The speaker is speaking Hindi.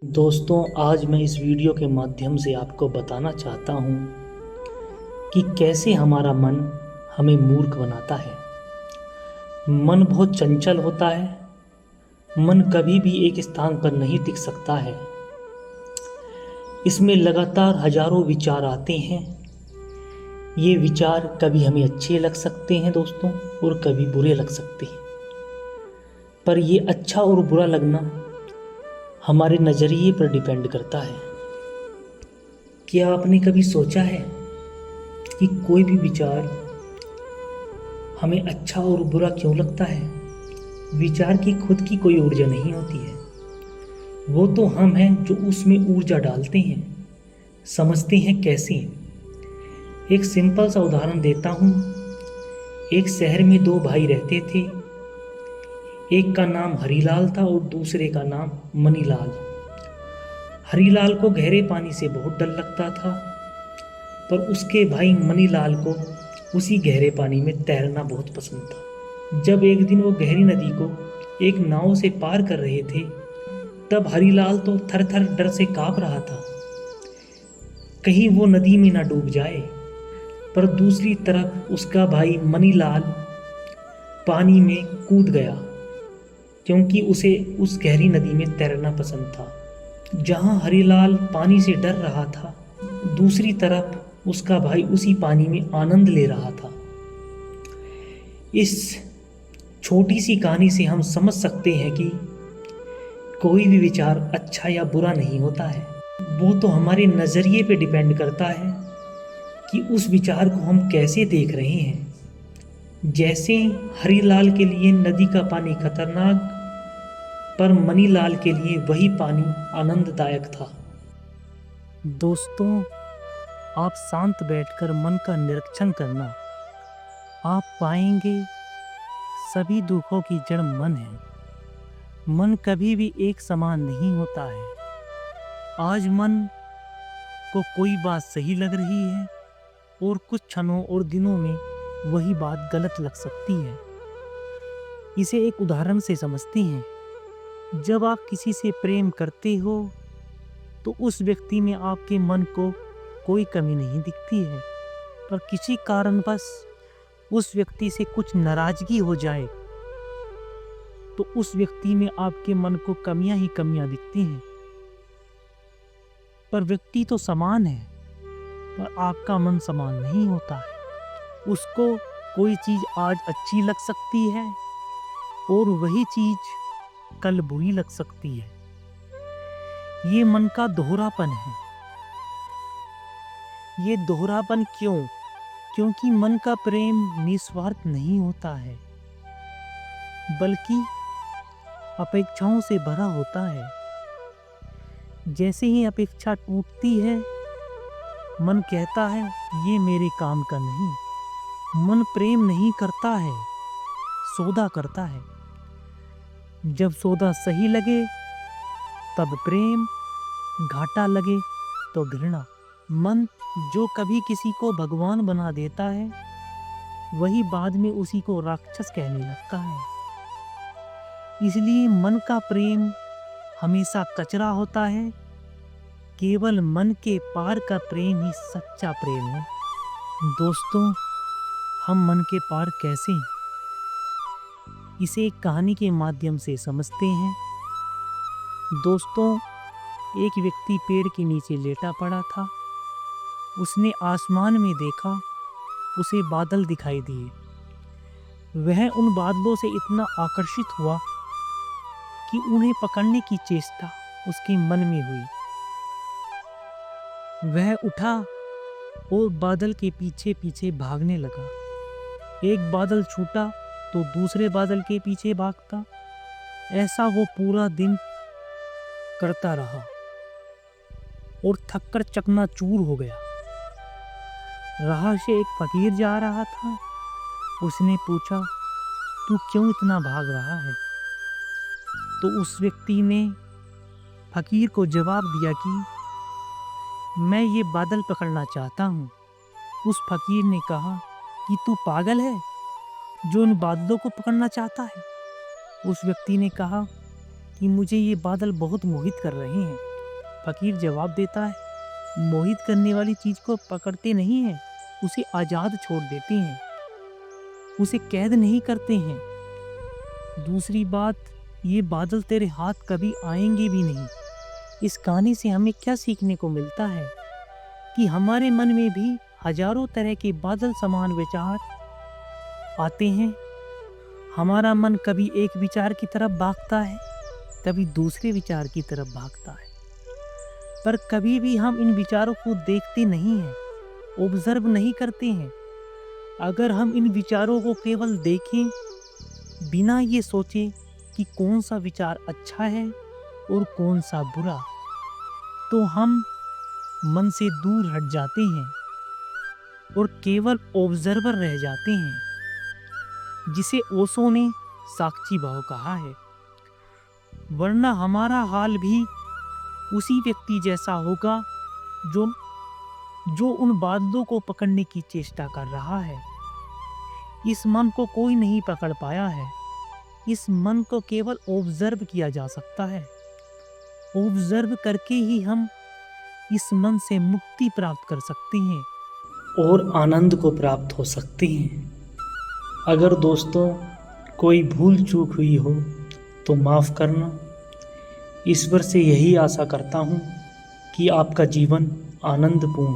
दोस्तों, आज मैं इस वीडियो के माध्यम से आपको बताना चाहता हूँ कि कैसे हमारा मन हमें मूर्ख बनाता है। मन बहुत चंचल होता है। मन कभी भी एक स्थान पर नहीं टिक सकता है। इसमें लगातार हजारों विचार आते हैं। ये विचार कभी हमें अच्छे लग सकते हैं दोस्तों, और कभी बुरे लग सकते हैं। पर ये अच्छा और बुरा लगना हमारे नज़रिए पर डिपेंड करता है। क्या आपने कभी सोचा है कि कोई भी विचार हमें अच्छा और बुरा क्यों लगता है? विचार की खुद की कोई ऊर्जा नहीं होती है। वो तो हम हैं जो उसमें ऊर्जा डालते हैं। समझते हैं कैसे? एक सिंपल सा उदाहरण देता हूँ। एक शहर में दो भाई रहते थे। एक का नाम हरीलाल था और दूसरे का नाम मनीलाल। हरीलाल को गहरे पानी से बहुत डर लगता था, पर उसके भाई मनीलाल को उसी गहरे पानी में तैरना बहुत पसंद था। जब एक दिन वो गहरी नदी को एक नाव से पार कर रहे थे, तब हरीलाल तो थर थर डर से कांप रहा था, कहीं वो नदी में ना डूब जाए। पर दूसरी तरफ उसका भाई मनीलाल पानी में कूद गया, क्योंकि उसे उस गहरी नदी में तैरना पसंद था। जहां हरीलाल पानी से डर रहा था, दूसरी तरफ उसका भाई उसी पानी में आनंद ले रहा था। इस छोटी सी कहानी से हम समझ सकते हैं कि कोई भी विचार अच्छा या बुरा नहीं होता है। वो तो हमारे नज़रिए पे डिपेंड करता है कि उस विचार को हम कैसे देख रहे हैं। जैसे हरीलाल के लिए नदी का पानी खतरनाक, पर मनीलाल के लिए वही पानी आनंददायक था। दोस्तों, आप शांत बैठकर मन का निरीक्षण करना, आप पाएंगे सभी दुखों की जड़ मन है। मन कभी भी एक समान नहीं होता है। आज मन को कोई बात सही लग रही है और कुछ क्षणों और दिनों में वही बात गलत लग सकती है। इसे एक उदाहरण से समझते हैं। जब आप किसी से प्रेम करते हो तो उस व्यक्ति में आपके मन को कोई कमी नहीं दिखती है, पर किसी कारणवश उस व्यक्ति से कुछ नाराजगी हो जाए तो उस व्यक्ति में आपके मन को कमियां ही कमियां दिखती हैं। पर व्यक्ति तो समान है, पर आपका मन समान नहीं होता है। उसको कोई चीज आज अच्छी लग सकती है और वही चीज कल बुरी लग सकती है। ये मन का दोहरापन है। ये दोहरापन क्यों? क्योंकि मन का प्रेम निस्वार्थ नहीं होता है, बल्कि अपेक्षाओं से भरा होता है। जैसे ही अपेक्षा टूटती है, मन कहता है ये मेरे काम का नहीं। मन प्रेम नहीं करता है, सौदा करता है। जब सौदा सही लगे तब प्रेम, घाटा लगे तो घृणा। मन जो कभी किसी को भगवान बना देता है, वही बाद में उसी को राक्षस कहने लगता है। इसलिए मन का प्रेम हमेशा कचरा होता है। केवल मन के पार का प्रेम ही सच्चा प्रेम है। दोस्तों, हम मन के पार कैसे? इसे एक कहानी के माध्यम से समझते हैं। दोस्तों, एक व्यक्ति पेड़ के नीचे लेटा पड़ा था। उसने आसमान में देखा, उसे बादल दिखाई दिए। वह उन बादलों से इतना आकर्षित हुआ कि उन्हें पकड़ने की चेष्टा उसके मन में हुई। वह उठा और बादल के पीछे पीछे भागने लगा। एक बादल छूटा तो दूसरे बादल के पीछे भागता। ऐसा वो पूरा दिन करता रहा और थककर चकनाचूर हो गया। राह से एक फकीर जा रहा था। उसने पूछा, तू क्यों इतना भाग रहा है? तो उस व्यक्ति ने फकीर को जवाब दिया कि मैं ये बादल पकड़ना चाहता हूँ। उस फकीर ने कहा कि तू पागल है जो उन बादलों को पकड़ना चाहता है। उस व्यक्ति ने कहा कि मुझे ये बादल बहुत मोहित कर रहे हैं, फकीर जवाब देता है, मोहित करने वाली चीज को पकड़ते नहीं हैं, उसे आजाद छोड़ देते हैं, उसे कैद नहीं करते हैं। दूसरी बात, ये बादल तेरे हाथ कभी आएंगे भी नहीं। इस कहानी से हमें क्या सीखने को मिलता है कि हमारे मन में भी हजारों तरह के बादल समान विचार आते हैं। हमारा मन कभी एक विचार की तरफ भागता है, कभी दूसरे विचार की तरफ भागता है, पर कभी भी हम इन विचारों को देखते नहीं हैं, ऑब्जर्व नहीं करते हैं। अगर हम इन विचारों को केवल देखें बिना ये सोचे कि कौन सा विचार अच्छा है और कौन सा बुरा, तो हम मन से दूर हट जाते हैं और केवल ऑब्जर्वर रह जाते हैं, जिसे ओशो ने साक्षी भाव कहा है। वरना हमारा हाल भी उसी व्यक्ति जैसा होगा जो उन बादलों को पकड़ने की चेष्टा कर रहा है। इस मन को कोई नहीं पकड़ पाया है, इस मन को केवल ऑब्जर्व किया जा सकता है। ऑब्जर्व करके ही हम इस मन से मुक्ति प्राप्त कर सकते हैं और आनंद को प्राप्त हो सकते हैं। अगर दोस्तों कोई भूल चूक हुई हो तो माफ़ करना। ईश्वर से यही आशा करता हूँ कि आपका जीवन आनंदपूर्ण